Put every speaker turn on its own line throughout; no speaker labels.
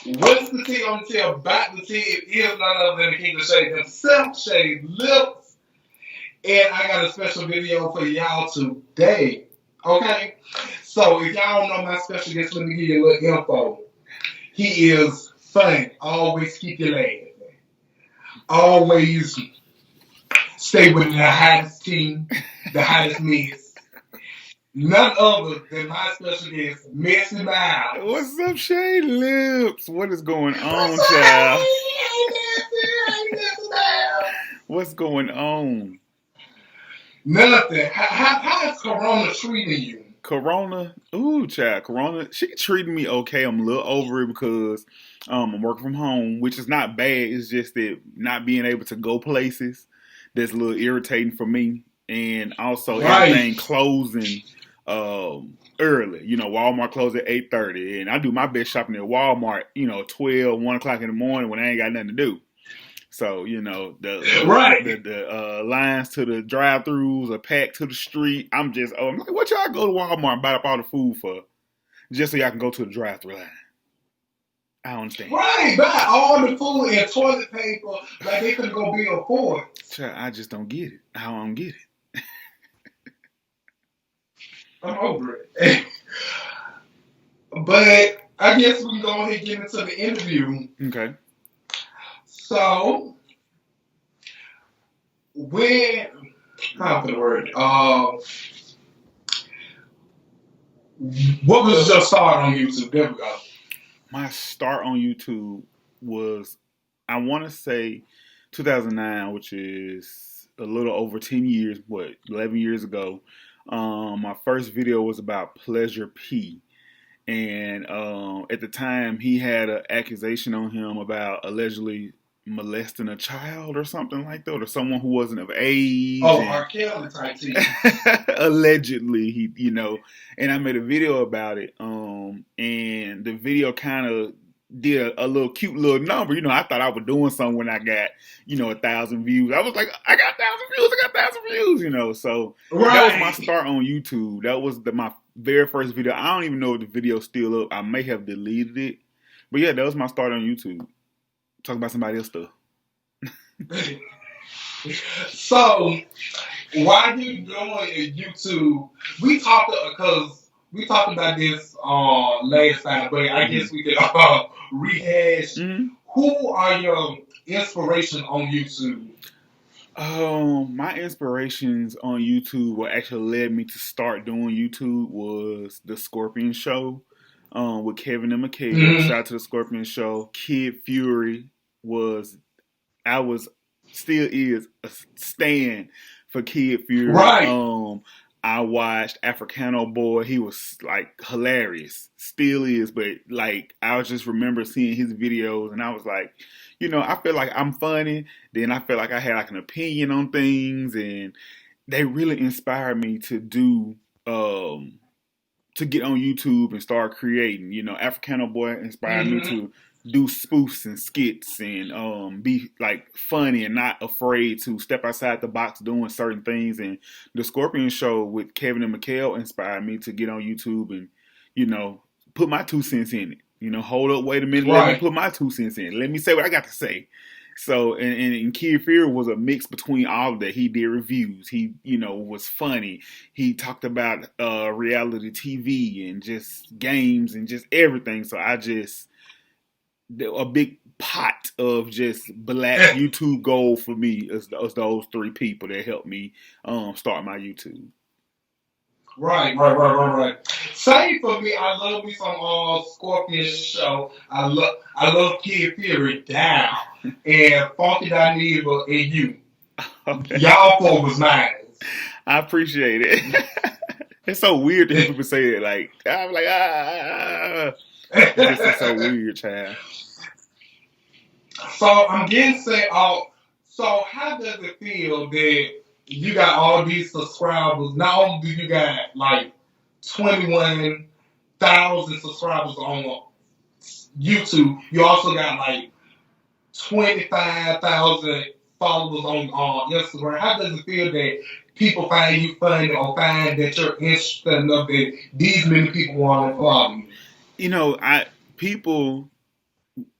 What's the tea on the tea about the tea? It is none other than the King of Shade himself, Shade Lips. And I got a special video for y'all today. Okay? So if y'all don't know my special guest, let me give you a little info. He is funny. Always keep you laughing. Always stay with the hottest team, the hottest mess. None other than my special guest, Messy Miles.
What's up, Shade Lips? What is going on,
What's up,
child?
Messy Miles?
What's going on?
Nothing. How is Corona treating you?
Corona? Ooh, child. Corona, she treating me okay. I'm a little over it because I'm working from home, which is not bad. It's just that not being able to go places that's a little irritating for me. And also everything
Right.
closing early. You know, Walmart closes at 8:30. And I do my best shopping at Walmart, 12, 1 o'clock in the morning when I ain't got nothing to do. So,
Right.
the lines to the drive-thrus are packed to the street. I'm like, what y'all go to Walmart and buy up all the food for? Just so y'all can go to the drive-thru line. I don't understand.
Right. Buy all the food and toilet paper like they could go build forts.
I just don't get it. I don't get it.
I'm over it. But I guess we can go ahead and get into the interview.
Okay.
So, how for the word? What was your start on YouTube? There we go.
My start on YouTube was, I want to say, 2009, which is a little over 10 years, 11 years ago. My first video was about Pleasure P. And at the time, he had an accusation on him about allegedly molesting a child or something like that, or someone who wasn't of age.
Oh, R. Kelly type thing.
Allegedly, and I made a video about it. And the video kind of did a little cute little number. I thought I was doing something when I got, 1,000 views. I was like, I got 1,000 views, I got 1,000 views, So
right.
That was my start on YouTube. That was my very first video. I don't even know if the video's still up. I may have deleted it. But yeah, that was my start on YouTube. Talk about somebody else stuff.
So, while you doing YouTube, we talked about this last time, but I guess we could rehash.
Mm-hmm.
Who are your inspirations on YouTube?
My inspirations on YouTube, what actually led me to start doing YouTube, was the Scorpion Show with Kevin and McHale.
Mm-hmm.
Shout out to the Scorpion Show. Kid Fury still is a stand for Kid Fury.
Right.
I watched Africano Boy. He was like hilarious. Still is, but like I just remember seeing his videos and I was like, I feel like I'm funny. Then I felt like I had like an opinion on things, and they really inspired me to do to get on YouTube and start creating. Africano Boy inspired me to do spoofs and skits and be like funny and not afraid to step outside the box doing certain things. And the Scorpion Show with Kevin and McHale inspired me to get on YouTube and, put my 2 cents in it. Hold up, wait a minute,
right.
Let me put my 2 cents in. Let me say what I got to say. So, and Kid Fury was a mix between all of that. He did reviews. He, was funny. He talked about reality TV and just games and just everything. So a big pot of just black YouTube gold for me is those 3 people that helped me start my YouTube.
Right. Same for me. I love me some Scorpion Show. I love Kid Fury down and Funky Dineva and you. Okay. Y'all 4 was mine.
I appreciate it. It's so weird to hear people say it. Like I'm like This is so weird, child.
So I'm getting say, so how does it feel that you got all these subscribers? Not only do you got like 21,000 subscribers on YouTube, you also got like 25,000 followers on Instagram. How does it feel that people find you funny or find that you're interesting enough that these many people want to follow you?
People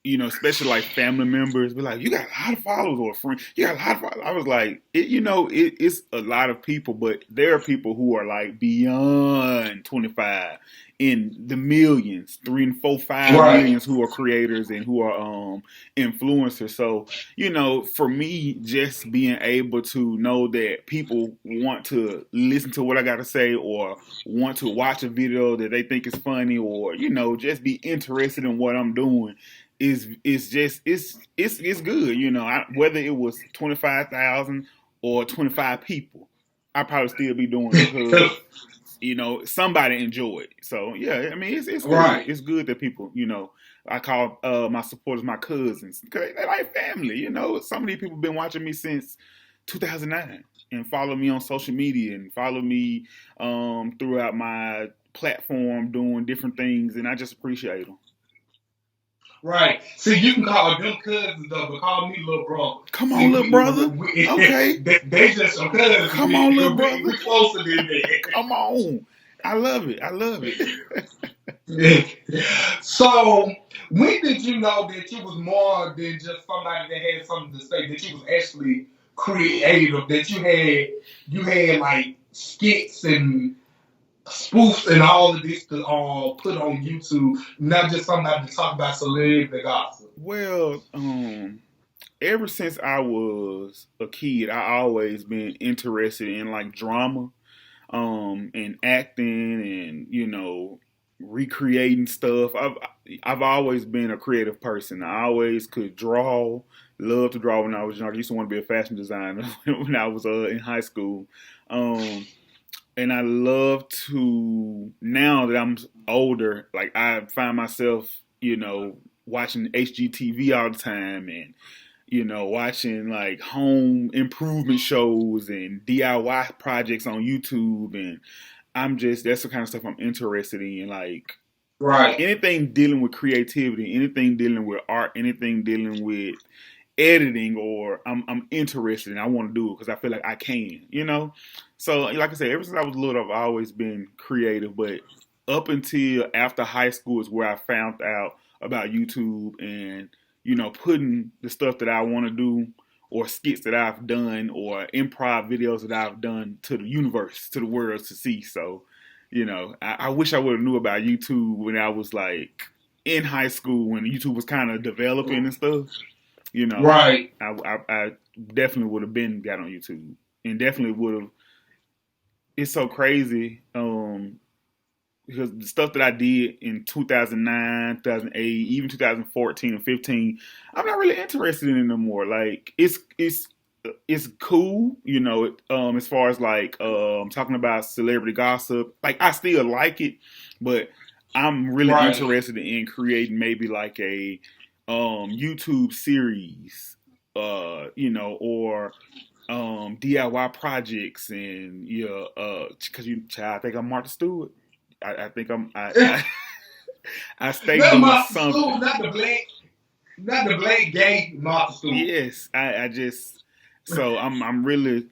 especially like family members be like, you got a lot of followers, or a friend, you got a lot of followers. I was like, it's a lot of people, but there are people who are like beyond 25 in the millions, 3 and 4, 5 millions who are creators and who are influencers. So, for me, just being able to know that people want to listen to what I got to say, or want to watch a video that they think is funny, or, just be interested in what I'm doing, is just it's good. Whether it was 25,000 or 25 people, I probably still be doing it because somebody enjoyed it. So yeah, I mean it's good.
Right.
It's good that people, I call my supporters my cousins because they like family. Some of these people been watching me since 2009 and follow me on social media and follow me throughout my platform doing different things, and I just appreciate them.
Right. See, you can call them cousins though, but call me little brother.
Come on,
See,
little brother. Okay.
they just some cousins.
Come on, little brother.
We closer than that.
Come on. I love it. I love it.
So, when did you know that you was more than just somebody that had something to say? That you was actually creative? That you had like skits and spoofs and all of this to put on YouTube, not just somebody to talk about celebrity gossip.
Well, ever since I was a kid, I always been interested in like drama, and acting, and recreating stuff. I've always been a creative person. I always could draw, love to draw when I was younger. I used to want to be a fashion designer when I was in high school. And I love to, now that I'm older, like I find myself, watching HGTV all the time, and watching like home improvement shows and DIY projects on YouTube, and that's the kind of stuff I'm interested in. Like
Right.
anything dealing with creativity, anything dealing with art, anything dealing with editing, or I'm interested and I want to do it because I feel like I can. So like I said, ever since I was little, I've always been creative. But up until after high school is where I found out about YouTube, and putting the stuff that I want to do, or skits that I've done, or improv videos that I've done, to the universe, to the world to see. So, I wish I would have knew about YouTube when I was like in high school, when YouTube was kind of developing and stuff.
Right.
I definitely would have got on YouTube, and definitely would have. It's so crazy, because the stuff that I did in 2009, 2008, even 2014 and 15, I'm not really interested in it no more. Like it's cool, as far as like talking about celebrity gossip. Like I still like it, but I'm really
Right.
interested in creating maybe like a YouTube series, or DIY projects, and because I think I'm Martha Stewart. I think I stay
Not
doing
Martha
something.
Stewart, not the black gay Martha Stewart.
Yes, I just, so I'm really,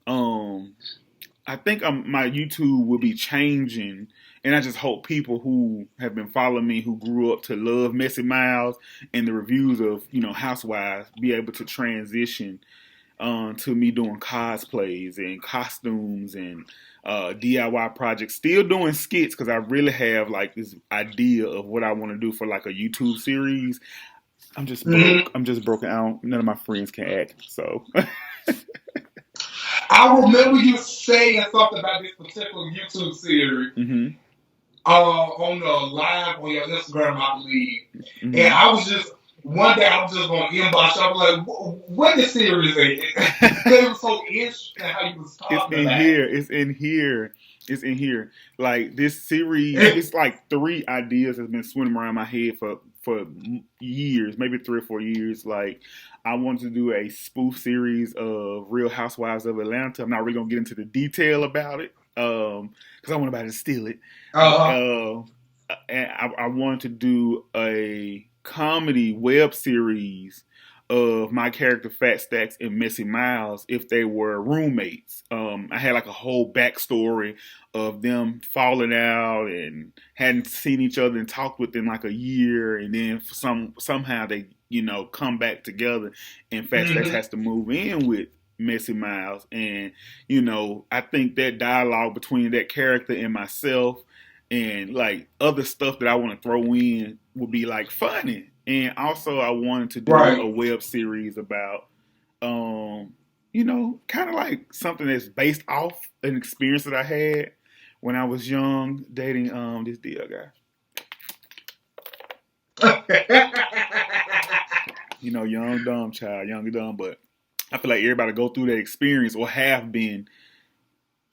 I think my YouTube will be changing, and I just hope people who have been following me, who grew up to love Messy Miles and the reviews of Housewives, be able to transition to me doing cosplays and costumes and DIY projects. Still doing skits because I really have like this idea of what I want to do for like a YouTube series. I'm just broke.
Mhm.
I'm just broken out. None of my friends can act, so.
I remember you saying something about this particular YouTube series
hmm
on the live on your Instagram, I believe.
hmm
And I was just one day I was just gonna inbox you. I was like, "What this series is?" Because it was so interesting how you was
It's
talking
in
about
here.
it.
It's in here. It's in here. Like this series, it's like 3 ideas that's been swimming around my head for years, maybe 3 or 4 years. Like I wanted to do a spoof series of Real Housewives of Atlanta. I'm not really gonna get into the detail about it, because I want nobody to steal it.
Uh-huh.
And I wanted to do a comedy web series of my character Fat Stacks and Messy Miles if they were roommates. I had like a whole backstory of them falling out and hadn't seen each other and talked within like a year, and then somehow they come back together, and Fat Stacks
Mm-hmm.
has to move in with Messy Miles, and I think that dialogue between that character and myself and like other stuff that I want to throw in would be like funny. And also I wanted to do a
Right.
web series about kind of like something that's based off an experience that I had when I was young dating this deal guy. Young dumb child, young and dumb, but I feel like everybody go through that experience or have been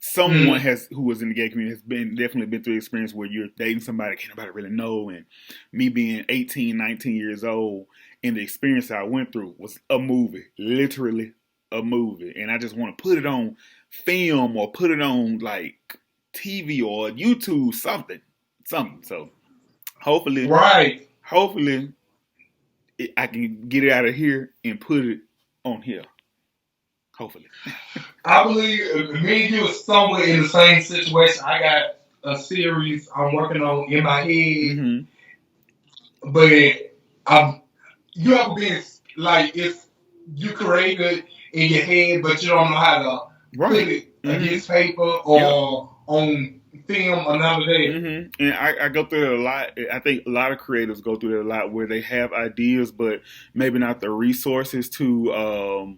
someone
Mm.
has who was in the gay community has definitely been through the experience where you're dating somebody can't nobody really know, and me being 18, 19 years old and the experience I went through was a movie, literally a movie, and I just want to put it on film or put it on like TV or YouTube, something. So hopefully,
Right.
hopefully I can get it out of here and put it on here. Hopefully.
I believe me and you are somewhere in the same situation. I got a series I'm working on in my head,
Mm-hmm.
but I'm you ever been like it's you create it in your head, but you don't know how to put
Right.
it
Mm-hmm.
against paper
Yep.
or on film or none of that.
And I go through it a lot. I think a lot of creatives go through it a lot where they have ideas, but maybe not the resources to,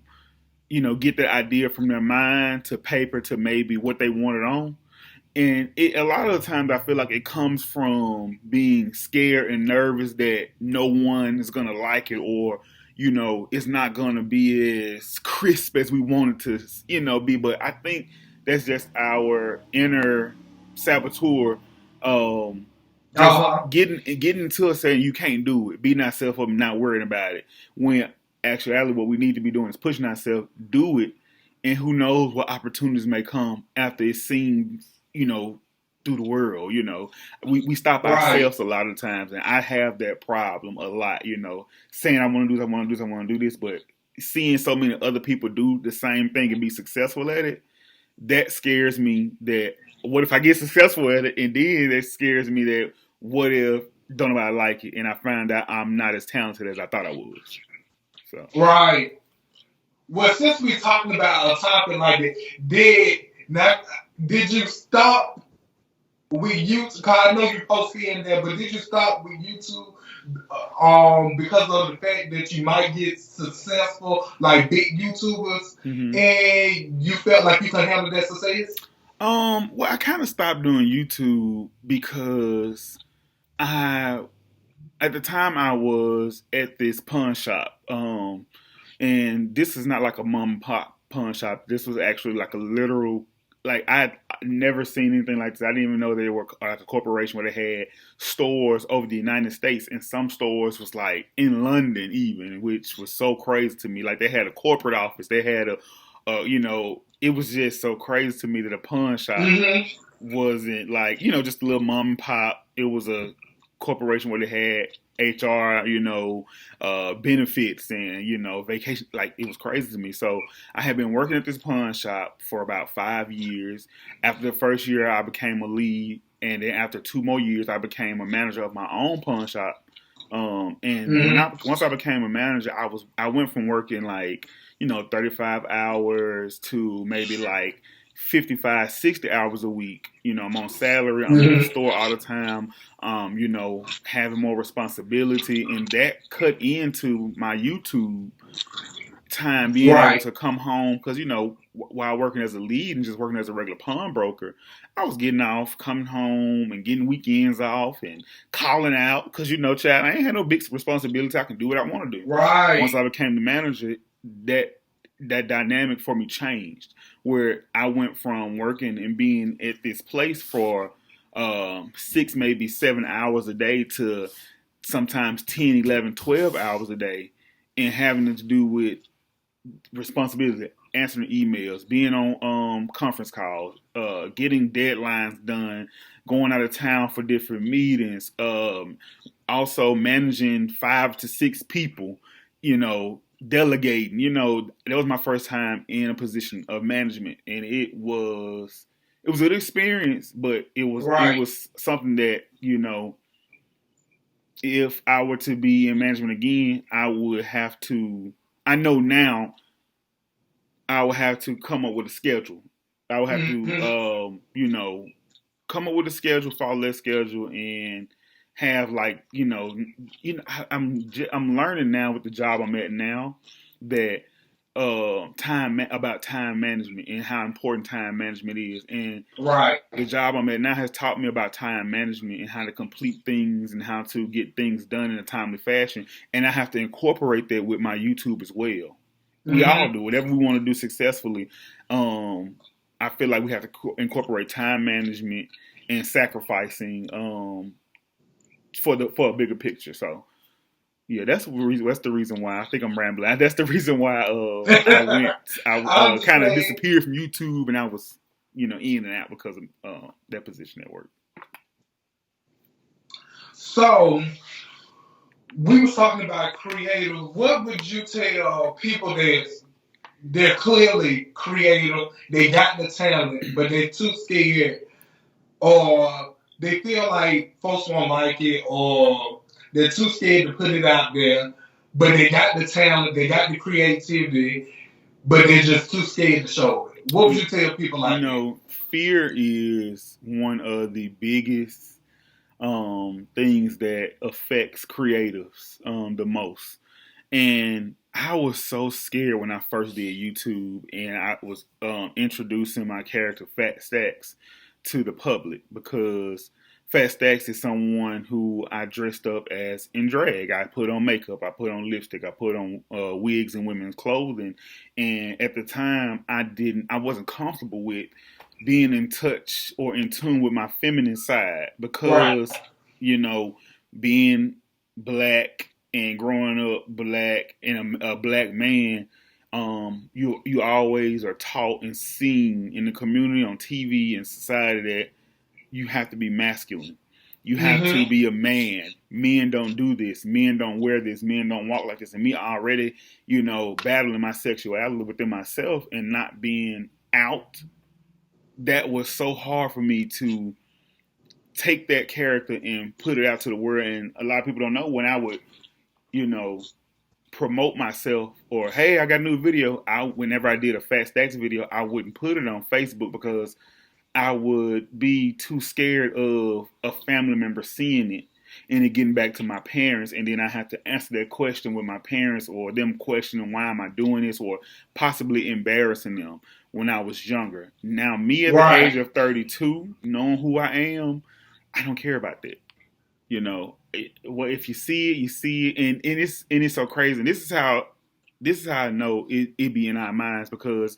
get the idea from their mind to paper to maybe what they want it on. And a lot of the times I feel like it comes from being scared and nervous that no one is going to like it, or, it's not going to be as crisp as we want it to, be. But I think that's just our inner saboteur,
Uh
just
huh.
getting into us saying you can't do it, beating ourselves up and not worrying about it. When actually what we need to be doing is pushing ourselves, do it, and who knows what opportunities may come after it seems, through the world. We stop
Right.
ourselves a lot of times, and I have that problem a lot. Saying I want to do this, I want to do this, I want to do this, but seeing so many other people do the same thing and be successful at it, that scares me. That what if I get successful at it, and then that scares me that what if don't nobody like it, and I find out I'm not as talented as I thought I was. So.
Right. Well, since we're talking about a topic like that, now did you stop with YouTube? Cause I know you post here and there, but did you stop with YouTube because of the fact that you might get successful like big YouTubers,
Mm-hmm.
and you felt like you could handle that success?
Well, I kind of stopped doing YouTube because I, at the time, I was at this pawn shop. And this is not like a mom and pop pawn shop. This was actually like a literal, like I never seen anything like this. I didn't even know they were like a corporation where they had stores over the United States, and some stores was like in London even, which was so crazy to me. Like they had a corporate office, they had it was just so crazy to me that a pawn shop
Mm-hmm.
wasn't like just a little mom and pop. It was a corporation where they had HR, benefits and vacation. Like it was crazy to me. So I had been working at this pawn shop for about 5 years. After the first year, I became a lead, and then after 2 more years, I became a manager of my own pawn shop. And
Mm-hmm.
once I became a manager, I went from working like 35 hours to maybe like 55, 60 hours a week. I'm on salary. I'm in the
Mm-hmm.
store all the time. Having more responsibility, and that cut into my YouTube time, being able
Right.
to come home because while working as a lead and just working as a regular pawnbroker, I was getting off, coming home, and getting weekends off and calling out because Chad, I ain't had no big responsibility. I can do what I want to do. Once
Right.
I became the manager, that that dynamic for me changed, where I went from working and being at this place for 6, maybe 7 hours a day to sometimes 10, 11, 12 hours a day, and having to do with responsibility, answering emails, being on conference calls, getting deadlines done, going out of town for different meetings, also managing 5 to 6 people, delegating. That was my first time in a position of management, and it was an experience, but it
Right.
was something that if I were to be in management again, I would have to. I know now I would have to come up with a schedule. I would have to,
Mm-hmm.
come up with a schedule, follow that schedule, and have I'm learning now with the job I'm at now that about time management and how important time management is, and
Right.
the job I'm at now has taught me about time management and how to complete things and how to get things done in a timely fashion. And I have to incorporate that with my YouTube as well. We all
Mm-hmm.
do whatever we want to do successfully. I feel like we have to incorporate time management and sacrificing for a bigger picture. So yeah, that's the reason why I think I'm rambling. That's the reason why
I
I kind of
understand.
disappeared from YouTube and I was in and out because of that position at work.
So we were talking about creative. What would you tell people that they're clearly creative, they got the talent, but they're too scared, or they feel like folks won't like it, or they're too scared to put it out there, but they got the talent, they got the creativity, but they're just too scared to show it. What would
You,
you tell people
you
like that?
know, fear is one of the biggest things that affects creatives the most. And I was so scared when I first did YouTube and I was introducing my character Fat Stacks to the public because Fat Stacks is someone who I dressed up as in drag. I put on makeup, I put on lipstick, I put on wigs and women's clothing. And at the time, I wasn't comfortable with being in touch or in tune with my feminine side
Right.
because, you know, being black and growing up black and a black man, you always are taught and seen in the community, on TV and society that you have to be masculine. You have to
Mm-hmm.
be a man. Men don't do this. Men don't wear this. Men don't walk like this. And me already, battling my sexuality within myself and not being out, that was so hard for me to take that character and put it out to the world. And a lot of people don't know when I would, you know, promote myself or hey, I got a new video. Whenever I did a Fat Stacks video, I wouldn't put it on Facebook because I would be too scared of a family member seeing it and it getting back to my parents, and then I have to answer that question with my parents or them questioning why am I doing this or possibly embarrassing them when I was younger. Now, me at the
Right.
age of 32, knowing who I am, I don't care about that. Well, if you see it, you see it, and it's so crazy. And this is how I know it be in our minds because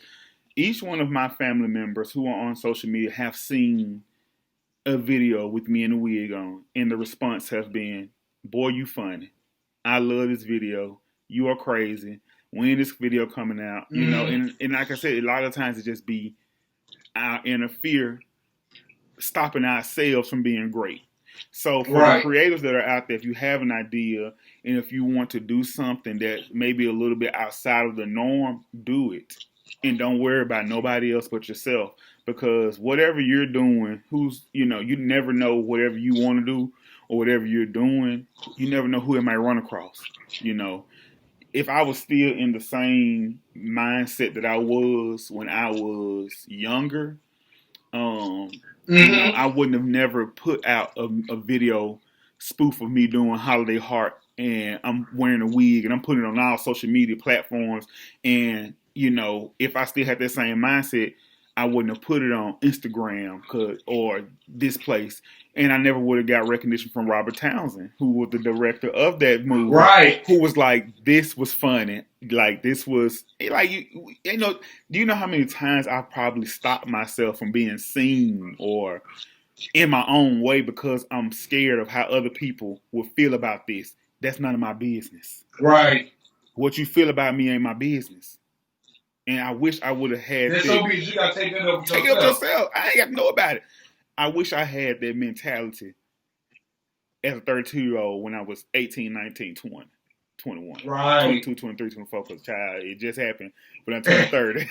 each one of my family members who are on social media have seen a video with me in a wig on, and the response has been, "Boy, you funny. I love this video. You are crazy. When this video coming out?"
Mm-hmm.
And like I said, a lot of times it just be our inner fear stopping ourselves from being great. So for the
Right.
creators that are out there, if you have an idea and if you want to do something that may be a little bit outside of the norm, do it. And don't worry about nobody else but yourself. Because whatever you're doing, you never know whatever you want to do or whatever you're doing, you never know who it might run across. You know, if I was still in the same mindset that I was when I was younger,
Mm-hmm.
I wouldn't have never put out a video spoof of me doing Holiday Heart and I'm wearing a wig and I'm putting it on all social media platforms. And, if I still had that same mindset, I wouldn't have put it on Instagram or this place. And I never would have got recognition from Robert Townsend, who was the director of that movie,
Right.
who was like, this was funny. Like, this was, like, do you know how many times I probably stopped myself from being seen or in my own way because I'm scared of how other people will feel about this? That's none of my business.
Right.
What you feel about me ain't my business. And I wish I would have had
There's
that.
so be you gotta take that up with
Take it up
yourself.
yourself. I ain't got to know about it. I wish I had that mentality as a 32-year-old when I was 18, 19, 20. 21,
Right.
22, 23, 24, because child, it just happened when I turned 30.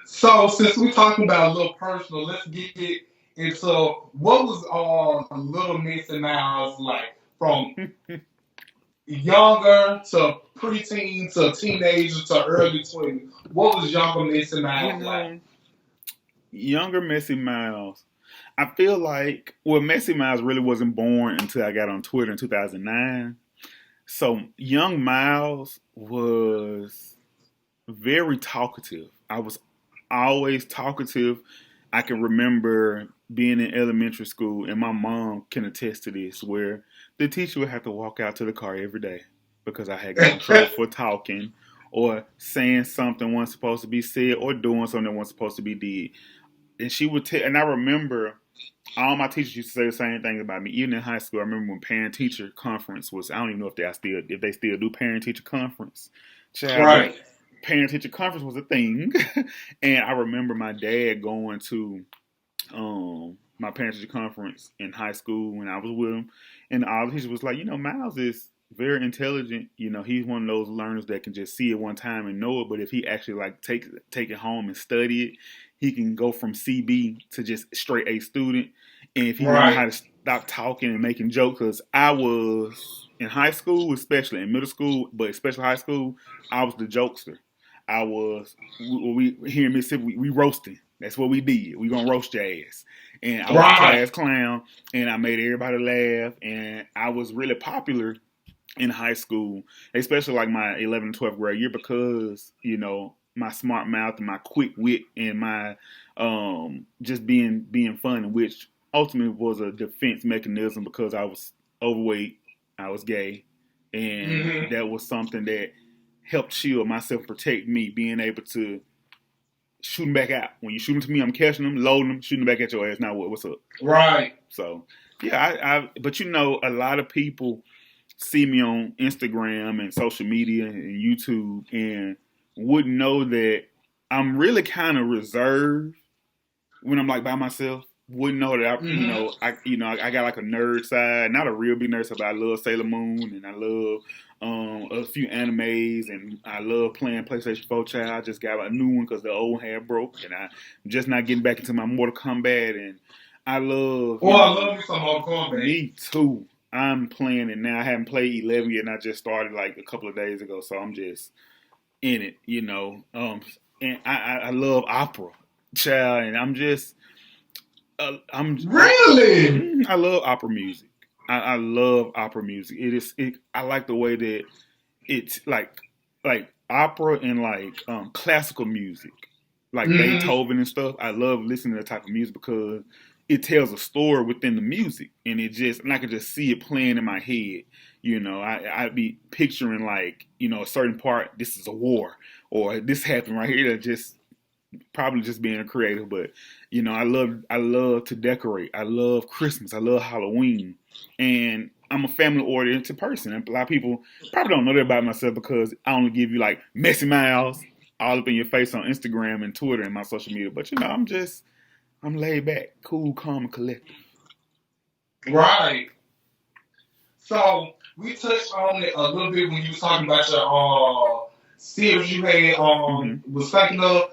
So since we're talking about a little personal, let's get into what was Little Missy Miles like from younger to preteen to teenager to early 20s. What was younger Missy
You
Miles like?
know, younger Messy Miles. I feel like, well, Messy Miles really wasn't born until I got on Twitter in 2009. So young Miles was very talkative. I was always talkative. I can remember being in elementary school, and my mom can attest to this, where the teacher would have to walk out to the car every day because I had got in trouble for talking or saying something wasn't supposed to be said or doing something that wasn't supposed to be did. And she would tell, and I remember all my teachers used to say the same thing about me. Even in high school, I remember when parent teacher conference was. I don't even know if they still do parent teacher conference. Child, but
Right.
parent teacher conference was a thing, and I remember my dad going to my parent teacher conference in high school when I was with him, and all the teachers was like, Miles is very intelligent. He's one of those learners that can just see it one time and know it, but if he actually like take it home and study it, he can go from CB to just straight A student. And if he learned
Right.
how to stop talking and making jokes, because I was in high school, especially in middle school, but especially high school, I was the jokester. I was we here in Mississippi, we roasting. That's what we did. We gonna roast your ass. And I was the
Right.
class clown, and I made everybody laugh, and I was really popular in high school, especially like my 11th and 12th grade year, because my smart mouth and my quick wit and my just being fun, which ultimately was a defense mechanism because I was overweight, I was gay, and
Mm-hmm.
that was something that helped shield myself, protect me, being able to shoot them back out. When you shoot them to me, I'm catching them, loading them, shooting them back at your ass. Now what's up?
Right.
So yeah, but a lot of people see me on Instagram and social media and YouTube and wouldn't know that I'm really kind of reserved when I'm like by myself. Wouldn't know that
Mm-hmm.
I got like a nerd side, not a real big nerd side, but I love Sailor Moon and I love a few animes and I love playing PlayStation 4. Child, I just got a new one because the old one had broke, and I'm just not getting back into my Mortal Kombat, and I love
Oh, I love me some Mortal Kombat.
me too. I'm playing it now. I haven't played 11 yet, and I just started like a couple of days ago, so I'm just in it. And I love opera, child, and
Really?
I love opera music. I love opera music. I like the way that it's like opera and like classical music, like
Mm-hmm.
Beethoven and stuff. I love listening to that type of music because it tells a story within the music, and I can just see it playing in my head. I'd be picturing like a certain part. This is a war, or this happened right here. That just probably just being a creative, but I love to decorate. I love Christmas. I love Halloween, and I'm a family oriented person. And a lot of people probably don't know that about myself because I only give you like messy miles all up in your face on Instagram and Twitter and my social media. But I'm laid back, cool, calm, and collected.
Right. So we touched on it a little bit when you was talking about your series you had
Hmm.
was thinking of.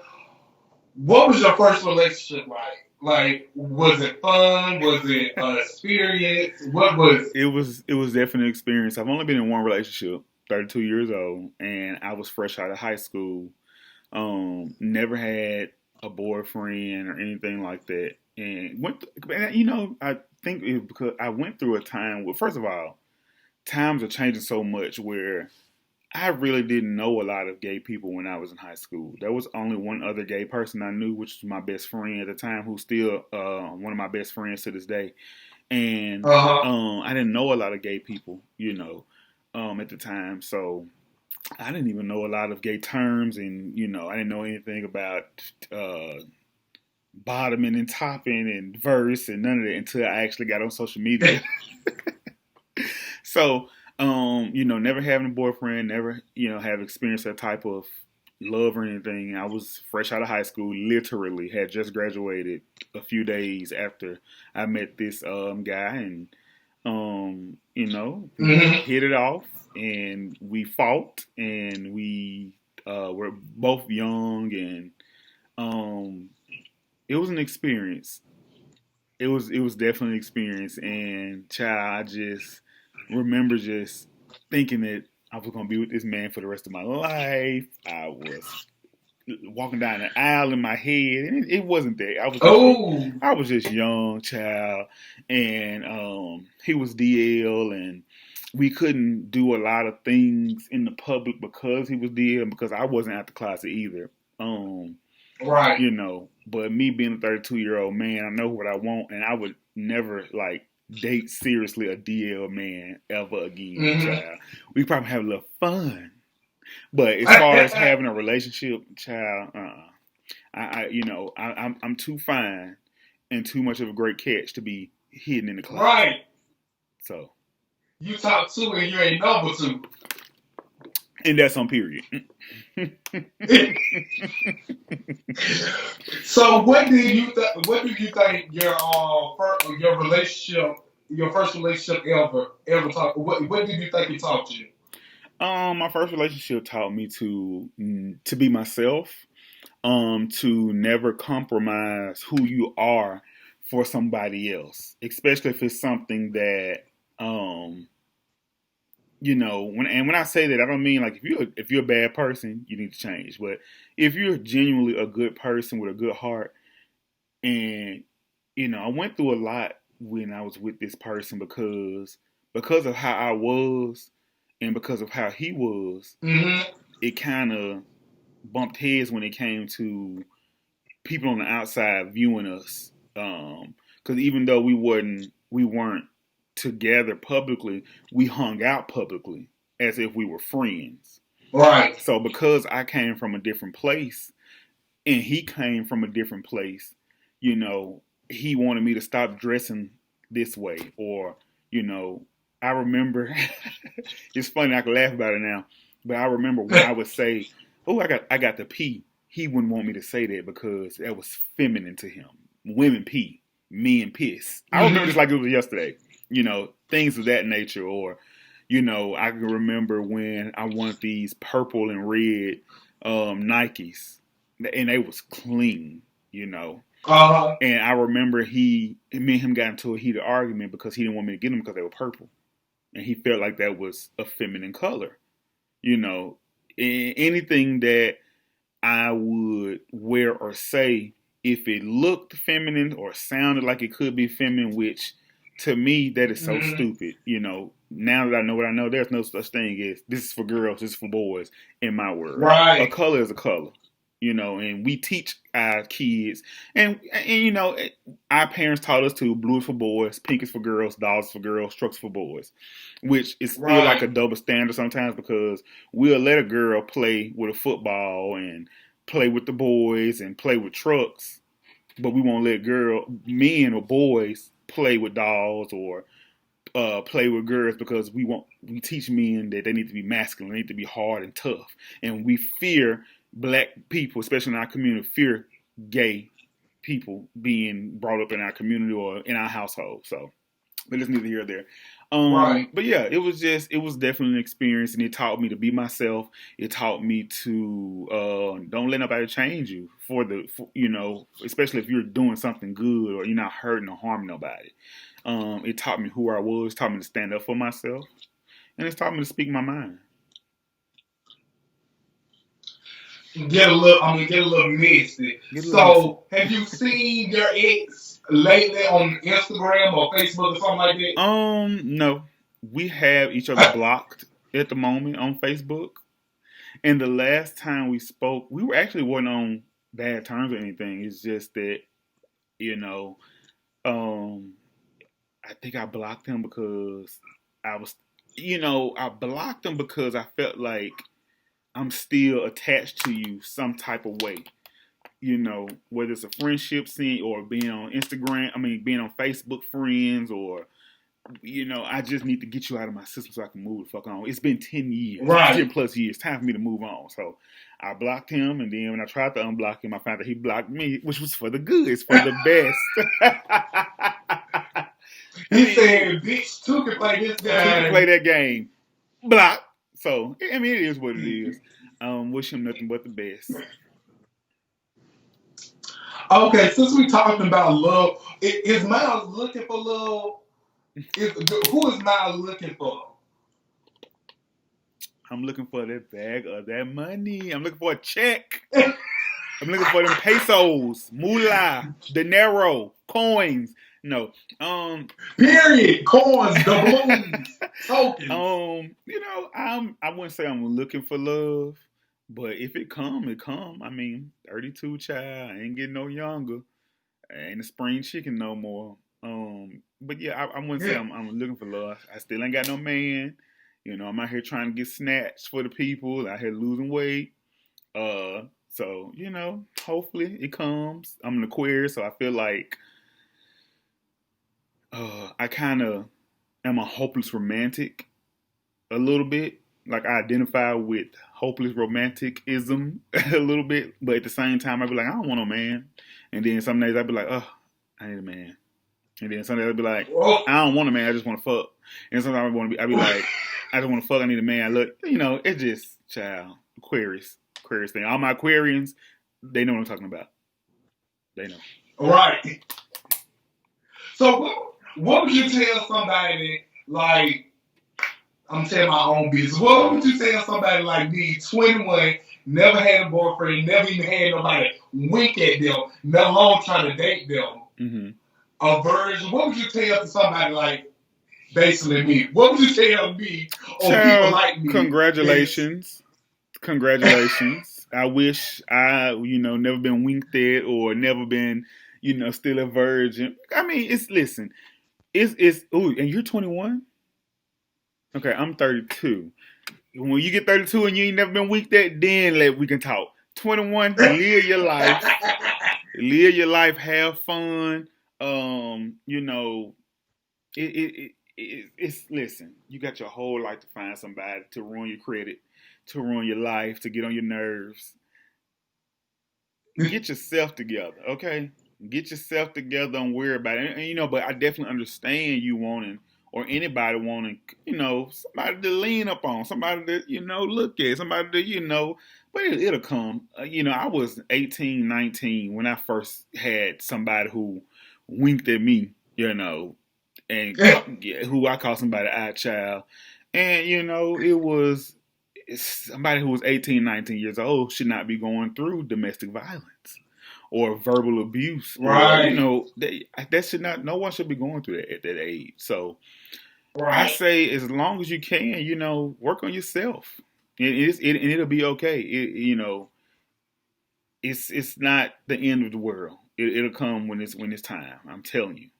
What was your first relationship like? Like, was it fun? Was it an experience? What was it?
It was definitely an experience. I've only been in one relationship, 32 years old, and I was fresh out of high school. Never had a boyfriend or anything like that, and I think it was because I went through a time where, first of all, times are changing so much where I really didn't know a lot of gay people when I was in high school. There was only one other gay person I knew, which was my best friend at the time, who's still one of my best friends to this day. And
Uh huh.
I didn't know a lot of gay people, at the time. So I didn't even know a lot of gay terms, and I didn't know anything about uh, bottoming and topping and verse and none of that until I actually got on social media. So, never having a boyfriend, never, have experienced that type of love or anything. I was fresh out of high school, literally had just graduated a few days after I met this guy, and We
Hmm.
hit it off and we fought and we were both young and um, it was an experience. It was definitely an experience and child, I just remember just thinking that I was gonna be with this man for the rest of my life. I was walking down the aisle in my head, and it wasn't that.
Oh,
I was just young child, and he was DL, and we couldn't do a lot of things in the public because he was DL, and because I wasn't at the closet either. Um,
right.
but me being a 32-year-old man, I know what I want, and I would never like date seriously a DL man ever again,
Hmm.
child. We probably have a little fun, but as far as having a relationship, child, I'm too fine and too much of a great catch to be hidden in the closet.
Right.
So,
You top two and you ain't number two.
and that's on period.
So what do you think your first relationship ever taught? What did you think it taught you?
My first relationship taught me to be myself. To never compromise who you are for somebody else, especially if it's something that um when I say that, I don't mean like if you're a bad person you need to change, but if you're genuinely a good person with a good heart, and I went through a lot when I was with this person because of how I was and because of how he was.
Hmm.
It kind of bumped heads when it came to people on the outside viewing us. Because even though we weren't together publicly, we hung out publicly as if we were friends.
Right.
So because I came from a different place and he came from a different place, you know, he wanted me to stop dressing this way, or you know, I remember. It's funny, I can laugh about it now, but I remember when I would say, "Oh, I got the pee." He wouldn't want me to say that because that was feminine to him. Women pee, men piss. I remember this
Hmm.
like it was yesterday. Things of that nature, or I can remember when I wanted these purple and red Nikes, and they was clean. You know,
Uh-huh.
and I remember me and him got into a heated argument because he didn't want me to get them because they were purple, and he felt like that was a feminine color. You know, anything that I would wear or say, if it looked feminine or sounded like it could be feminine, which to me that is so
Hmm.
stupid. Now that I know what I know, there's no such thing as this is for girls, this is for boys in my world. A
Right.
color is a color. And we teach our kids, and our parents taught us to: blue is for boys, pink is for girls, dollars for girls, trucks for boys, which is still like
Right.
a double standard sometimes, because we'll let a girl play with a football and play with the boys and play with trucks, but we won't let men or boys play with dolls or play with girls, because we teach men that they need to be masculine, they need to be hard and tough, and we fear black people, especially in our community, fear gay people being brought up in our community or in our household. So, but it's neither here or there.
Right.
But yeah, it was definitely an experience, and it taught me to be myself. It taught me to don't let nobody change you especially if you're doing something good or you're not hurting or harming nobody. It taught me who I was, taught me to stand up for myself, and it's taught me to speak my mind.
I'm gonna get a little messy.
Get a little messy.
So, have you seen your ex lately on Instagram or Facebook or something like
No, we have each other
that?
blocked at the moment on Facebook. And the last time we spoke, we were actually wasn't on bad terms or anything. It's just that, you know, um, I think I blocked him because I was, I blocked him because I felt like I'm still attached to you some type of way. Whether it's a friendship scene or being on Instagram, being on Facebook friends, or I just need to get you out of my system so I can move the fuck on. It's been 10 years,
Right.
10 plus years. Time for me to move on. So I blocked him, and then when I tried to unblock him, I found that he blocked me, which was for the good. It's for the best. I
He
mean,
said, "Bitch, two can play this
two can play
game."
that game. Block. So I mean, it is what it is. Wish him nothing but the best.
Okay, since we talking about love, is Miles looking for love? Who is Miles looking for?
I'm looking for that bag of that money. I'm looking for a check. I'm looking for them pesos, moolah, dinero, coins. No,
Period. Coins, doubloons, tokens.
I wouldn't say I'm looking for love, but if it come, it come. I mean, 32 child, I ain't getting no younger. I ain't a spring chicken no more. But yeah, I wouldn't say
Yeah.
I'm looking for love. I still ain't got no man. I'm out here trying to get snatched for the people. Out here losing weight. So hopefully it comes. I'm an Aquarius, so I feel like I kind of am a hopeless romantic a little bit. Like I identify with hopeless romanticism a little bit, but at the same time, I'd be like, I don't want no man. And then some days I'd be like, oh, I need a man. And then some days I'd be like,
Whoa.
I don't want a man, I just want to fuck. And sometimes I'd be like, I just want to fuck, I need a man. Look, it's just Aquarius thing. All my Aquarians, they know what I'm talking about. They know.
Right. So what would you tell somebody like? I'm telling my own business. What would you tell somebody like me, 21, never had a boyfriend, never even had nobody wink at them, let alone trying to date them?
Mm-hmm.
A virgin. What would you tell to somebody like basically me? What would you tell me or people like me?
Congratulations. Congratulations. I wish I, never been winked at or never been, still a virgin. I mean, and you're 21? Okay, I'm 32. When you get 32 and you ain't never been winked at, then we can talk. 21, live your life. Live your life, have fun. It's listen, you got your whole life to find somebody to ruin your credit, to ruin your life, to get on your nerves. Get yourself together, okay? Get yourself together. Don't worry about it. And but I definitely understand you wanting, or anybody wanting, somebody to lean up on, somebody to, look at, somebody to, but it'll come. I was 18, 19 when I first had somebody who winked at me, and who I call somebody eye child. And, it was somebody who was 18, 19 years old should not be going through domestic violence or verbal abuse.
Right.
Or, that should not, no one should be going through that at that age. So
right.
I say as long as you can, work on yourself. And it'll be okay. It's not the end of the world. It'll come when it's time. I'm telling you.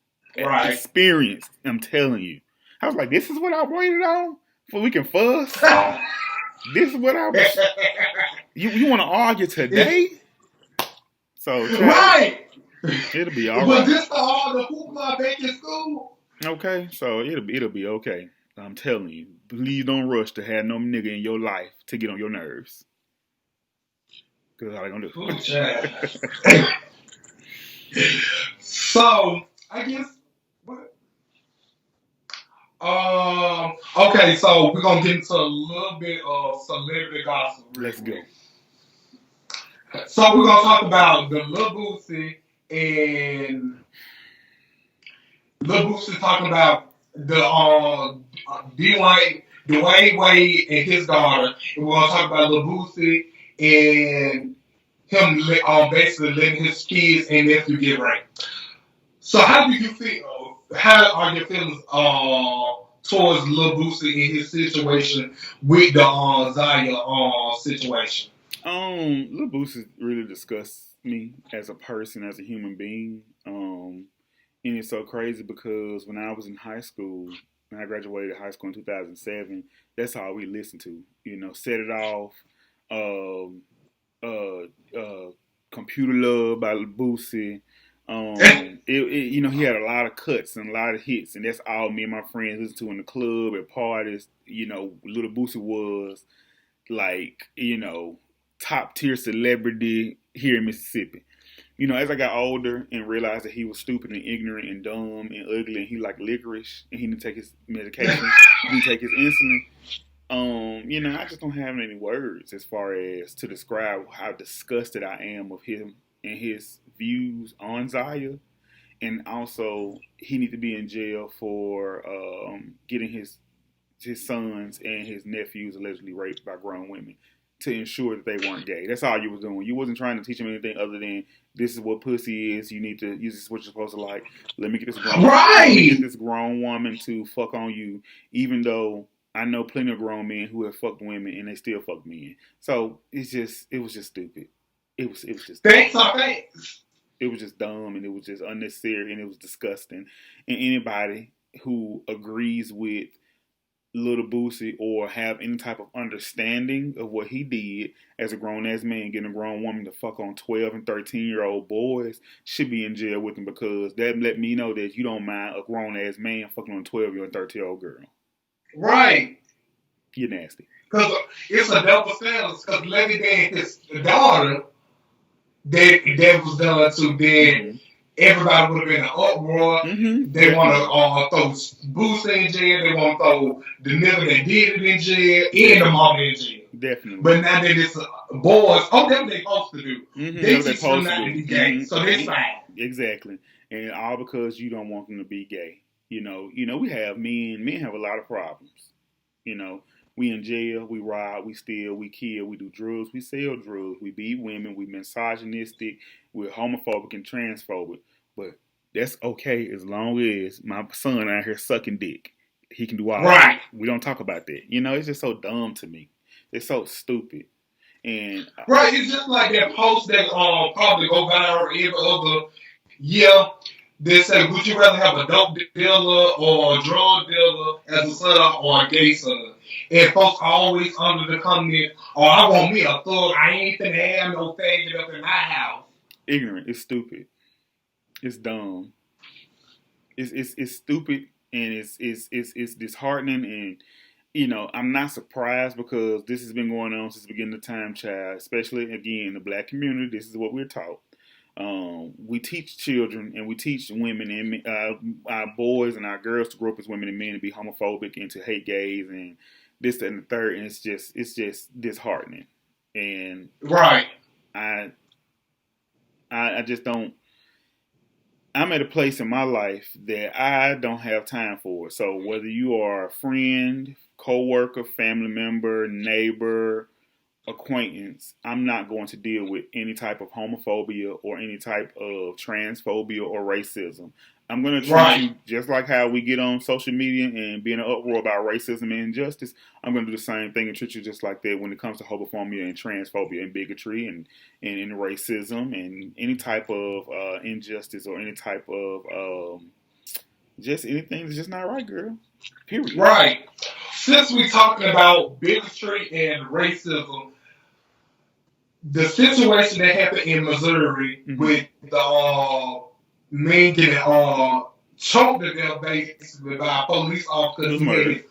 Right.
Experience. I'm telling you. I was like, this is what I waited on for we can fuss. This is what I was. You want to argue today? So
right.
It'll be all right.
Was this all the hoopla back in school?
Okay, so it'll be okay. I'm telling you. Please don't rush to have no nigga in your life to get on your nerves. Cause how they gonna do?
So I guess. Okay, so we're gonna get into a little bit of celebrity gossip.
Let's go.
So we're gonna talk about the Lil Boosie and Lil Boosie talking about the Dwayne Wade and his daughter. And we're gonna talk about Lil Boosie and him basically letting his kids and nephew get raped. So how do you feel? How are your feelings towards Lil Boosie and his situation with the Zaya situation?
Lil Boosie really disgusts me as a person, as a human being. And it's so crazy because when I was in high school, when I graduated high school in 2007, that's all we listened to. Set It Off, Computer Love by Lil Boosie. He had a lot of cuts and a lot of hits, and that's all me and my friends listened to in the club at parties. Lil Boosie was like, top tier celebrity here in Mississippi. you know, as I got older and realized that he was stupid and ignorant and dumb and ugly and he liked licorice and he didn't take his medication, he didn't take his insulin. You know, I just don't have any words as far as to describe how disgusted I am with him and his views on Zaya. And also, he need to be in jail for getting his sons and his nephews allegedly raped by grown women to ensure that they weren't gay. That's all you was doing. You wasn't trying to teach them anything other than this is what pussy is. You need to use this is what you're supposed to like. Let me get this grown woman to fuck on you, even though I know plenty of grown men who have fucked women and they still fuck men. So it was just stupid. It was just
thanks. Thanks.
It was just dumb and it was just unnecessary and it was disgusting. And anybody who agrees with Little Boosie or have any type of understanding of what he did as a grown ass man getting a grown woman to fuck on 12 and 13-year-old boys should be in jail with him, because that let me know that you don't mind a grown ass man fucking on a 12-year-old and 13-year-old girl.
Right.
You're nasty.
Because it's a double standard. Because Lady Day and his daughter, that was done to then. Everybody would have been in an uproar. They want to throw Boosie in jail. They want to throw the nigga that did it in jail and the mama in jail.
Definitely.
But now that it's boys, them they supposed to do. They teach them not to be gay, so that's fine.
Exactly, and all because you don't want them to be gay. You know, we have men have a lot of problems. You know, we in jail, we rob, we steal, we kill, we do drugs, we sell drugs, we beat women, we misogynistic, we're homophobic and transphobic. But that's okay as long as my son out here sucking dick. He can do all that. We don't talk about that. You know, it's just so dumb to me. It's so stupid. And
right, it's just like that post that probably go viral every other year. They say, would you rather have a dope dealer or a drug dealer as a son or a gay son? And folks always under the comment, I want me a thug. I ain't finna have no faggot up in my house.
Ignorant. It's stupid. It's dumb. It's stupid and it's disheartening, and you know, I'm not surprised because this has been going on since the beginning of time, child. Especially again in the black community, this is what we're taught. We teach children and we teach women and our boys and our girls to grow up as women and men to be homophobic and to hate gays and this, that, and the third, and it's just disheartening. And
right,
I just don't. I'm at a place in my life that I don't have time for it. So whether you are a friend, coworker, family member, neighbor, acquaintance, I'm not going to deal with any type of homophobia or any type of transphobia or racism. I'm going to treat you just like how we get on social media and be in an uproar about racism and injustice. I'm going to do the same thing and treat you just like that when it comes to homophobia and transphobia and bigotry and racism and any type of injustice or any type of just anything that's just not right, girl. Period.
Right. Since we're talking about bigotry and racism, the situation that happened in Missouri with the man getting choked to death basically by a police officer who had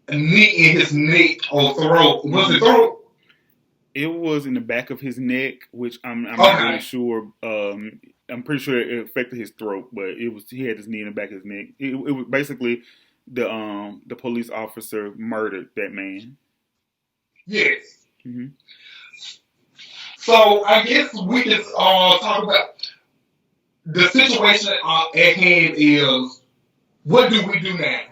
a knee in his neck or throat. Was it throat?
It was in the back of his neck, which I'm not really sure. I'm pretty sure it affected his throat, but he had his knee in the back of his neck. It was basically the police officer murdered that man.
Yes. Mm-hmm. So I guess we can talk about the situation at hand is, what do we do now?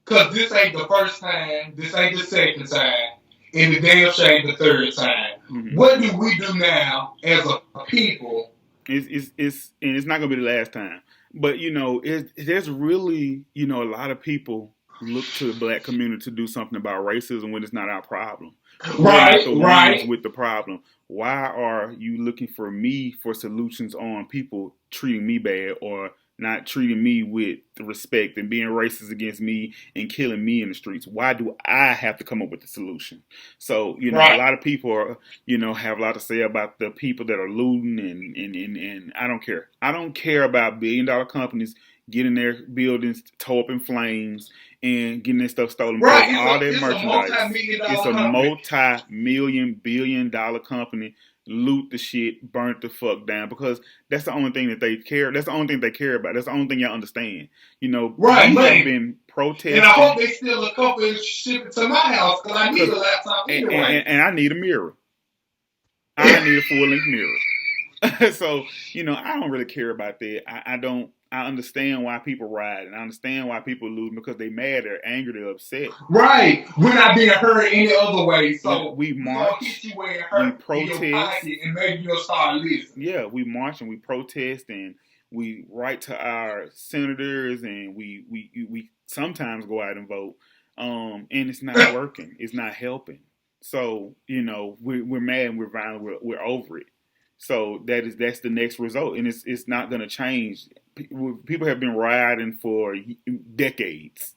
Because this ain't the first time, this ain't the second time, and the damn shame the third time. Mm-hmm. What do we do now as a people?
It's not gonna be the last time. But you know, there's really, you know, a lot of people look to the black community to do something about racism when it's not our problem. Right. With the problem. Why are you looking for me for solutions on people treating me bad or not treating me with respect and being racist against me and killing me in the streets? Why do I have to come up with the solution? So, you know, a lot of people are, you know, have a lot to say about the people that are looting and I don't care. I don't care about billion-dollar companies getting their buildings tore up in flames and getting their stuff stolen.
Right.
All their merchandise. It's a multi-million, billion-dollar company loot the shit, burn the fuck down, because that's the only thing that they care. That's the only thing they care about. That's the only thing y'all understand. You know,
Right,
we have
money.
been protesting.
And I hope they steal a couple and ship it to my house because I need a laptop anyway.
And I need a mirror. I need a full length mirror. So, you know, I don't really care about that. I don't. I understand why people riot, and I understand why people lose, because they mad, they're angry, they're upset.
Right. We're not being hurt any other way. So
we march,
hit you where it hurt, we protest, in your pocket, and maybe you'll start listening.
Yeah, we march and we protest, and we write to our senators, and we sometimes go out and vote. And it's not working. It's not helping. So, you know, we're mad and we're violent. We're over it. So that's the next result, and it's not going to change. People have been rioting for decades.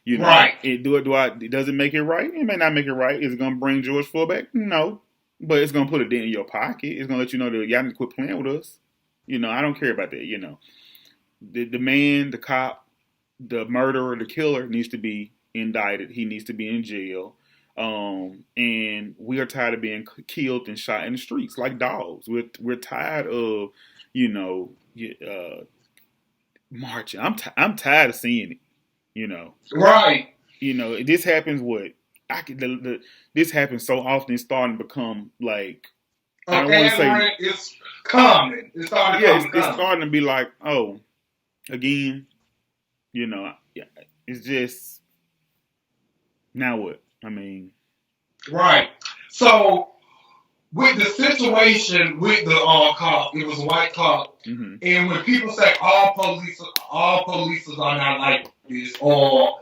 You know,
right?
Does it make it right? It may not make it right. Is it going to bring George Floyd back? No, but it's going to put a dent in your pocket. It's going to let you know that y'all need to quit playing with us. You know, I don't care about that. You know, the man, the cop, the murderer, the killer needs to be indicted. He needs to be in jail. And we are tired of being killed and shot in the streets like dogs. We're tired of, you know, marching. I'm tired of seeing it. You know,
right?
You know, this happens. This happens so often. It's starting to become like, I don't want to say
it's common. It's starting.
Yeah, it's starting to be like, oh, again. You know, it's just now what? I mean,
right. So with the situation with the cop, it was a white cop,
mm-hmm.
And when people say all police are not like this, or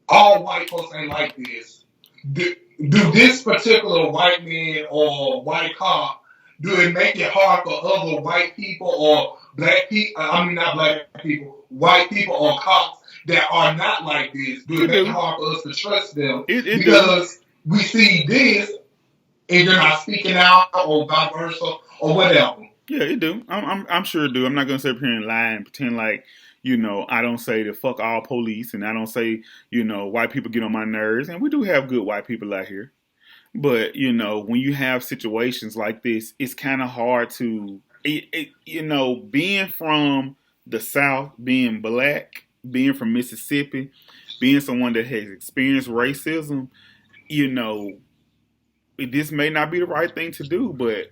all white folks ain't like this, do this particular white man or white cop, do it make it hard for other white people or black people? I mean, not black people, white people or cops that are not like this. Do it make it hard for us to trust them because we see this and you're not speaking out, or vice versa, or whatever?
Yeah, it do. I'm sure it do. I'm not gonna sit up here and lie and pretend like, you know, I don't say to fuck all police, and I don't say, you know, white people get on my nerves, and we do have good white people out here. But, you know, when you have situations like this, it's kind of hard to, you know, being from the South, being black, being from Mississippi, being someone that has experienced racism, you know, this may not be the right thing to do, but,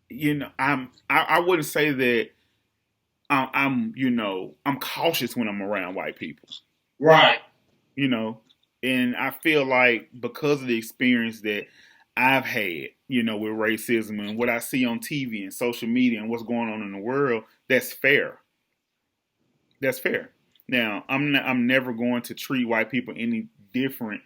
you know, I wouldn't say that I'm, you know, I'm cautious when I'm around white people.
Right.
You know, and I feel like because of the experience that I've had, you know, with racism and what I see on TV and social media and what's going on in the world, that's fair. That's fair. Now, I'm never going to treat white people any different,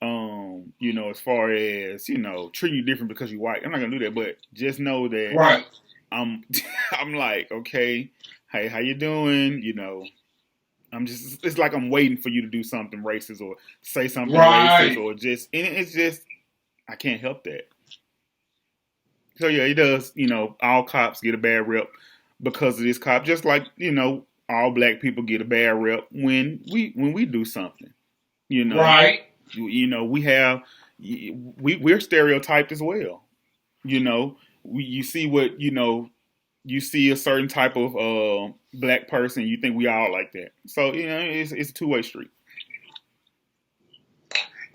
you know, as far as, you know, treat you different because you're white. I'm not gonna do that, but just know that
right.
I'm like, okay, hey, how you doing? You know, it's like I'm waiting for you to do something racist or say something racist or just, and it's just, I can't help that. So yeah, it does, you know, all cops get a bad rep because of this cop, just like, you know, all black people get a bad rep when we do something, you know.
Right.
You know, we're stereotyped as well. You know, you see what, you know, you see a certain type of black person, you think we all like that. So, you know, it's a two-way street.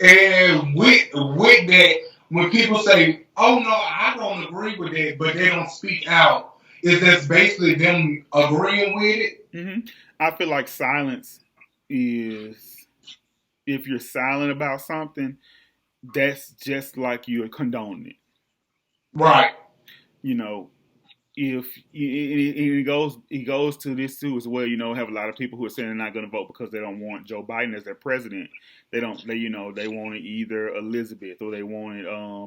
And with that, when people say, "Oh no, I don't agree with that," but they don't speak out, is that basically them agreeing with it?
Mm-hmm. I feel like silence is, if you're silent about something, that's just like you're condoning it.
Right.
You know, if it goes to this too as well. You know, have a lot of people who are saying they're not going to vote because they don't want Joe Biden as their president. They wanted either Elizabeth or they wanted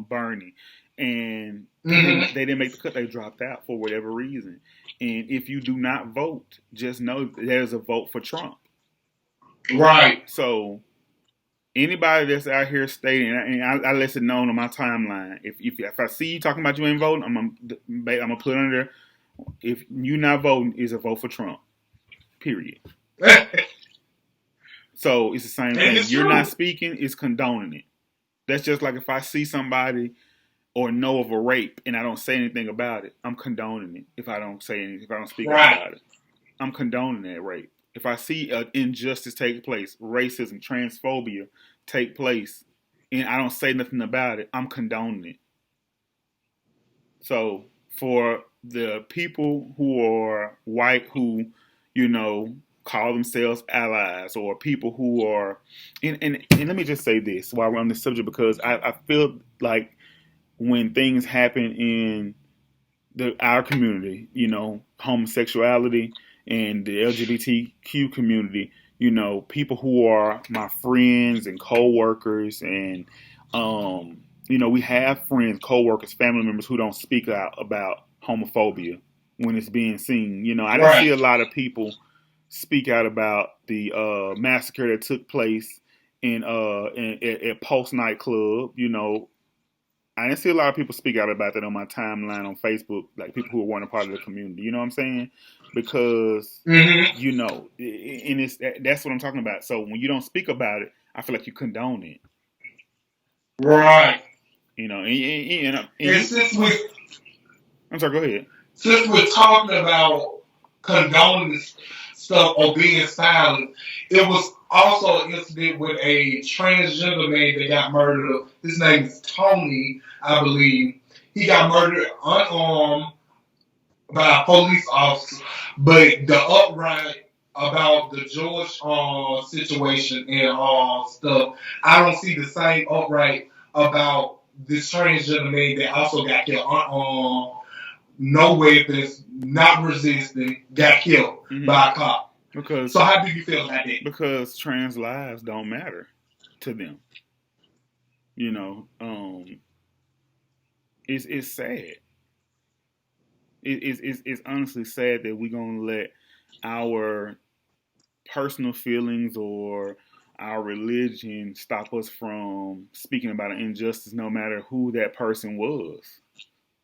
Bernie, and they didn't make the cut. They dropped out for whatever reason. And if you do not vote, just know there's a vote for Trump.
Right.
So anybody that's out here stating, and I let it known on my timeline, if I see you talking about you ain't voting, I'm gonna put under, if you not voting, is a vote for Trump. Period. So it's the same thing. You're not speaking, it's condoning it. That's just like if I see somebody or know of a rape and I don't say anything about it, I'm condoning it. If I don't say anything, if I don't speak up
Right.
about it, I'm condoning that rape. If I see an injustice take place, racism, transphobia take place, and I don't say nothing about it, I'm condoning it. So for the people who are white who, you know, call themselves allies, or people who are, and let me just say this while we're on this subject, because I feel like when things happen in our community, you know, homosexuality and the LGBTQ community, you know, people who are my friends and co-workers and you know, we have friends, co-workers, family members who don't speak out about homophobia when it's being seen. You know, I didn't see
Right.
a lot of people speak out about the massacre that took place at Pulse nightclub. You know, I didn't see a lot of people speak out about that on my timeline on Facebook, like people who weren't a part of the community. You know what I'm saying? Because
Mm-hmm.
you know, and that's what I'm talking about. So when you don't speak about it, I feel like you condone it.
Right.
You know, and
And
you. I'm sorry. Go ahead.
since we're talking about condoning stuff or being silent, it was also an incident with a transgender man that got murdered. His name is Tony, I believe. He got murdered unarmed by a police officer, but the upright about the George situation and stuff, I don't see the same upright about this transgender man that also got killed unarmed, no weapons, not resisting, got killed by a cop.
Because
So how do you feel about that?
because trans lives don't matter to them. You know, it's sad. It's honestly sad that we're gonna let our personal feelings or our religion stop us from speaking about an injustice, no matter who that person was.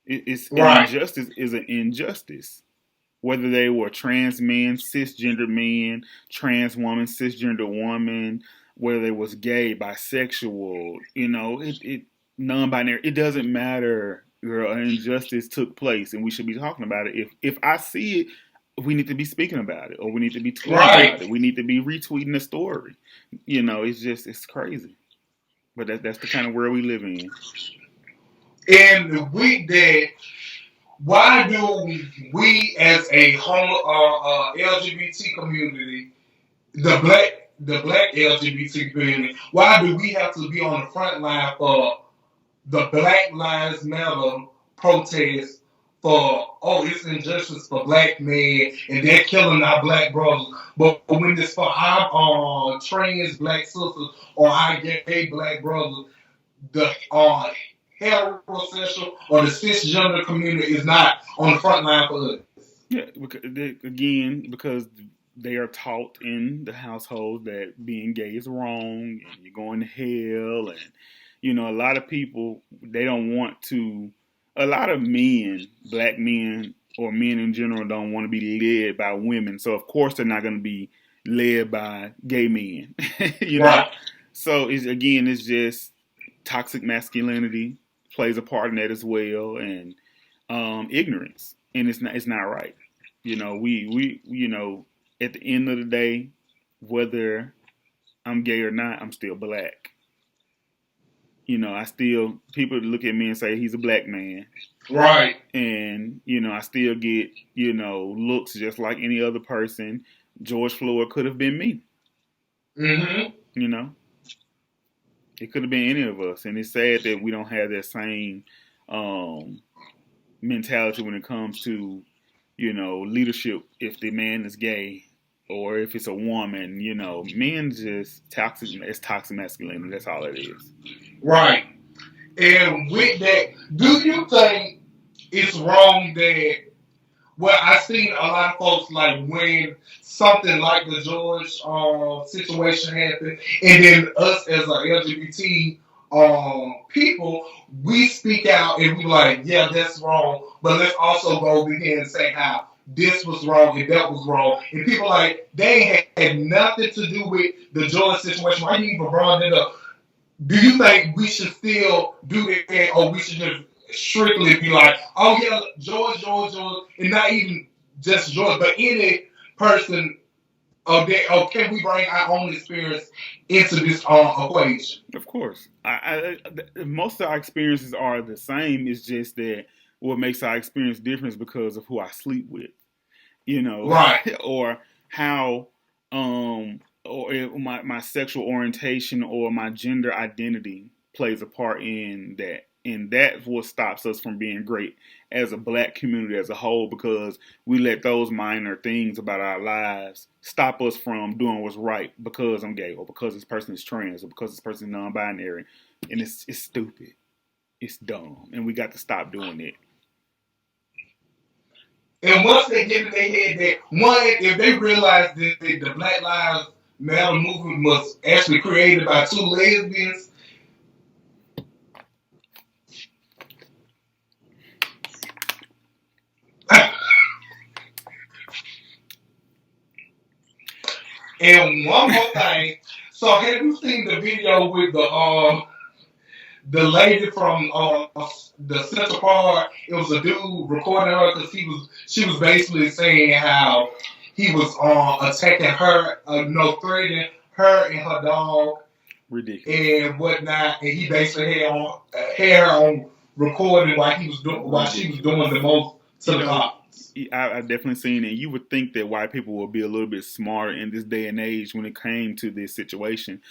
It's an
Right.
injustice is an injustice. Whether they were trans men, cisgender men, trans woman, cisgender woman, whether they was gay, bisexual, you know, it non-binary, it doesn't matter. Girl, an injustice took place, and we should be talking about it. If I see it, we need to be speaking about it, or we need to be tweeting
Right.
about it. We need to be retweeting the story. You know, it's crazy. But that's the kind of world we live in.
And with that, why do we as a LGBT community, the black LGBT community, why do we have to be on the front line for the Black Lives Matter protest for, oh, it's injustice for black men and they're killing our black brothers. But when it's for our trans black sisters or our gay black brothers, the heterosexual or the cisgender community is not on the front line for us.
Yeah, because they are taught in the household that being gay is wrong and you're going to hell, and you know, a lot of people, they don't want to. A lot of men, black men or men in general, don't want to be led by women. So of course they're not going to be led by gay men. You know,
Right.
so it's just toxic masculinity plays a part in that as well, and ignorance, and it's not right. You know, we you know, at the end of the day, whether I'm gay or not, I'm still black. You know, I still, people look at me and say he's a black man,
Right.
and you know, I still get, you know, looks just like any other person. George Floyd could have been me.
Mm-hmm.
You know, it could have been any of us, and it's sad that we don't have that same um, mentality when it comes to, you know, leadership. If the man is gay or if it's a woman, you know, men just toxic. It's toxic masculinity. That's all it is.
Right. And with that, do you think it's wrong that, well, I've seen a lot of folks like when something like the George situation happened, and then us as a LGBT people, we speak out and we like, yeah, that's wrong, but let's also go over here and say how this was wrong and that was wrong. And people like, they had nothing to do with the George situation. Why you even brought it up? Do you think we should still do that, or we should just strictly be like, oh yeah, George, and not even just George, but any person of that. Or can we bring our own experience into this equation?
Of course, most of our experiences are the same. It's just that what makes our experience different is because of who I sleep with,
Right.
or how, or my sexual orientation or my gender identity plays a part in that. And that's what stops us from being great as a black community as a whole, because we let those minor things about our lives stop us from doing what's right because I'm gay or because this person is trans or because this person is non-binary. And it's stupid. It's dumb. And we got to stop doing it.
And once they get in their head that, one, if they realize that the Black Lives Matter movement was actually created by two lesbians, and one more thing. So have you seen the video with the lady from the Central Park? It was a dude recording her because she was basically saying how he was attacking her, threatening her and her dog,
ridiculous,
and whatnot. And he basically had her on recording while she was doing the most to the cops.
I've definitely seen it. You would think that white people would be a little bit smarter in this day and age when it came to this situation.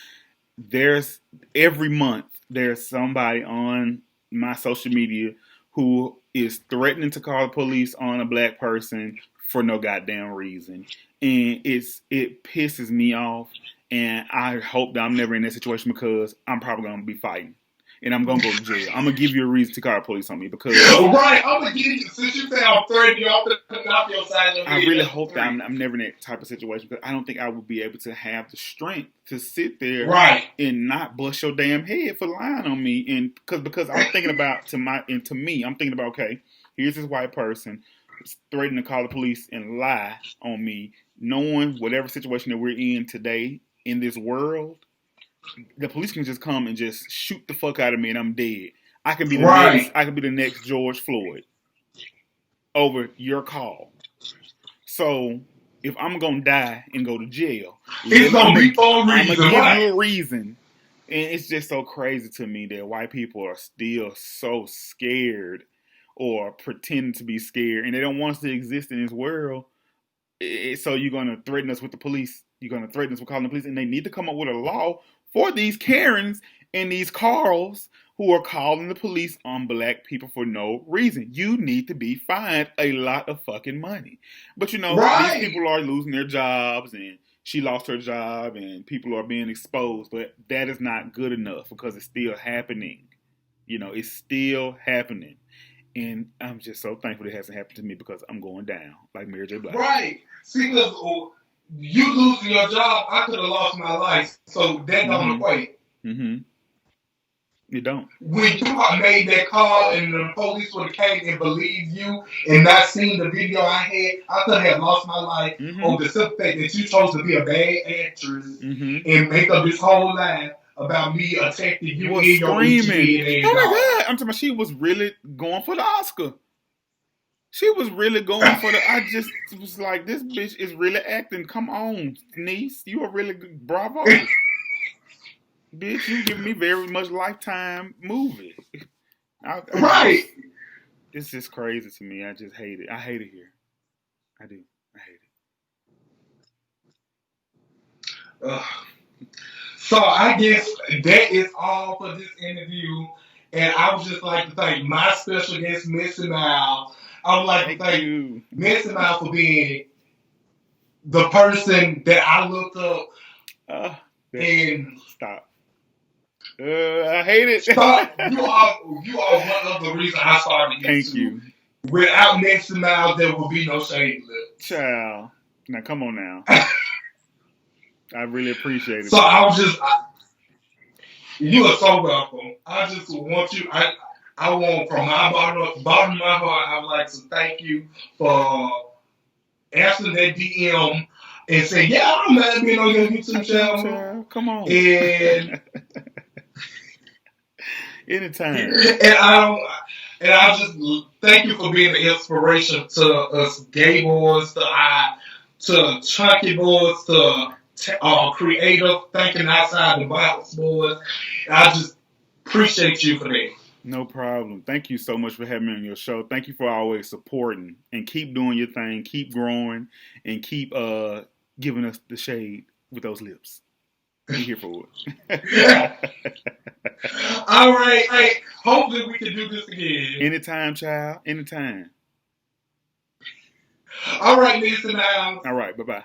Every month there's somebody on my social media who is threatening to call the police on a black person for no goddamn reason, and it pisses me off. And I hope that I'm never in that situation because I'm probably gonna be fighting. And I'm gonna go to jail. I'm gonna give you a reason to call the police on me because
right. I'm gonna give you, since you say I'm threatening you, I'm gonna knock your side of
I really hope that I'm never in that type of situation because I don't think I would be able to have the strength to sit there and not bust your damn head for lying on me. And because I'm thinking about to me, I'm thinking about, okay, here's this white person threatening to call the police and lie on me, knowing whatever situation that we're in today in this world. The police can just come and just shoot the fuck out of me and I'm dead. I can be the next George Floyd over your call. So if I'm gonna die and go to jail,
it's gonna be for a reason.
I'm gonna give you a reason. And it's just so crazy to me that white people are still so scared or pretend to be scared, and they don't want us to exist in this world. So you're gonna threaten us with the police. You're gonna threaten us with calling the police, and they need to come up with a law for these Karens and these Carls who are calling the police on black people for no reason. You need to be fined a lot of fucking money. But these people are losing their jobs, and she lost her job, and people are being exposed. But that is not good enough because it's still happening. It's still happening. And I'm just so thankful it hasn't happened to me because I'm going down like Mary J. Blige.
Right. See, because you losing your job, I could have lost my life. So that don't equate.
Mm-hmm. You don't.
When you made that call and the police would have came and believed you and not seen the video I had, I could have lost my life over the simple fact that you chose to be a bad actress and make up this whole lie about me attacking you and your
screaming. Oh my God. I'm talking about she was really going for the Oscar. She was really going for I just was like, this bitch is really acting. Come on, niece. You are really good. Bravo. Bitch, you give me very much Lifetime movie.
Right.
It's just crazy to me. I just hate it. I hate it here. I do. I hate
it. So I guess that is all for this interview. And I would just like to thank my special guest, Missy Mal. I would like to thank Missy Mal for being the person that I looked up. And
stop. I hate it.
Stop. You are one of the reasons I started YouTube.
Thank you.
Without Missy Mal, there would be no Shady Lips.
Child. Now come on now. I really appreciate it.
So I was just, you are so welcome. I just want you, I want from my bottom of my heart, I would like to thank you for answering that DM and saying, yeah, I don't mind being on your YouTube channel.
Come on.
And
anytime.
And And I just thank you for being the inspiration to us gay boys, to chunky boys, to creative thinking outside the box boys. I just appreciate you for that.
No problem. Thank you so much for having me on your show. Thank you for always supporting and keep doing your thing, keep growing, and keep giving us the shade with those lips. Be here for it.
All right. Hey, hopefully we can do this again.
Anytime, child. Anytime.
All right, Lisa now.
All right. Bye-bye.